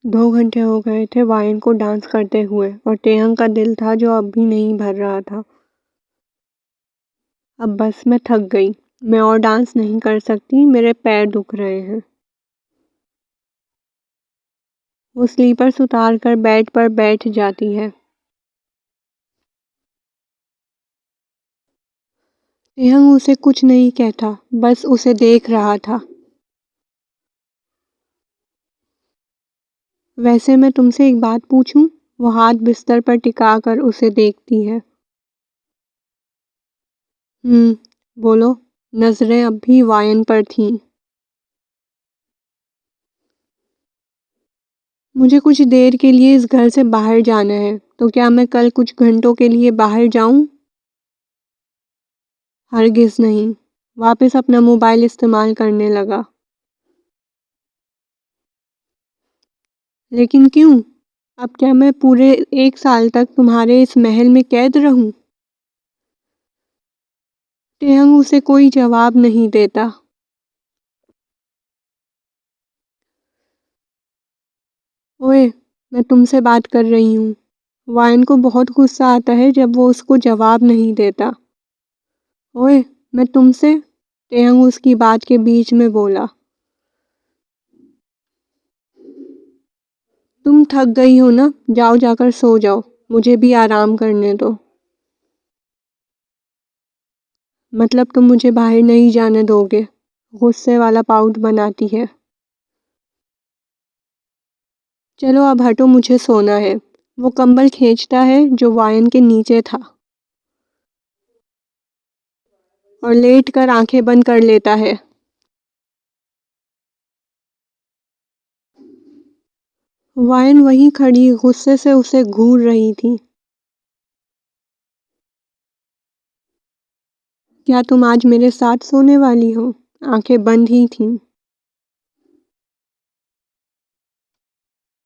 2 گھنٹے ہو گئے تھے وائن کو ڈانس کرتے ہوئے اور تیہنگ کا دل تھا جو اب بھی نہیں بھر رہا تھا۔ اب بس میں تھک گئی، میں اور ڈانس نہیں کر سکتی، میرے پیر دکھ رہے ہیں۔ وہ سلیپرز اتار کر بیڈ پر بیٹھ جاتی ہے۔ تیہنگ اسے کچھ نہیں کہتا، بس اسے دیکھ رہا تھا۔ ویسے میں تم سے ایک بات پوچھوں؟ وہ ہاتھ بستر پر ٹکا کر اسے دیکھتی ہے۔ بولو۔ نظریں اب بھی وائن پر تھیں۔ مجھے کچھ دیر کے لیے اس گھر سے باہر جانا ہے، تو کیا میں کل کچھ گھنٹوں کے لیے باہر جاؤں؟ ہرگز نہیں۔ واپس اپنا موبائل استعمال کرنے لگا۔ لیکن کیوں؟ اب کیا میں پورے 1 سال تک تمہارے اس محل میں قید رہوں؟ تیہنگ اسے کوئی جواب نہیں دیتا۔ اوئے، میں تم سے بات کر رہی ہوں۔ وائن کو بہت غصہ آتا ہے جب وہ اس کو جواب نہیں دیتا۔ اوئے، میں تم سے، تیہنگ اس کی بات کے بیچ میں بولا۔ تم تھک گئی ہو نا، جاؤ جا کر سو جاؤ، مجھے بھی آرام کرنے دو۔ مطلب تم مجھے باہر نہیں جانے دو گے؟ غصے والا پاؤٹ بناتی ہے۔ چلو اب ہٹو، مجھے سونا ہے۔ وہ کمبل کھینچتا ہے جو وائن کے نیچے تھا اور لیٹ کر آنکھیں بند کر لیتا ہے۔ وائن وہیں کھڑی غصے سے اسے گھور رہی تھی۔ کیا تم آج میرے ساتھ سونے والی ہو؟ آنکھیں بند ہی تھیں۔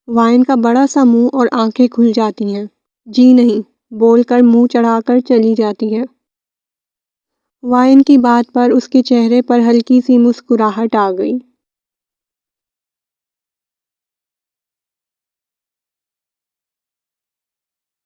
وائن کا بڑا سا منہ اور آنکھیں کھل جاتی ہیں۔ جی نہیں، بول کر منہ چڑھا کر چلی جاتی ہے۔ وائن کی بات پر اس کے چہرے پر ہلکی سی مسکراہٹ آ گئی۔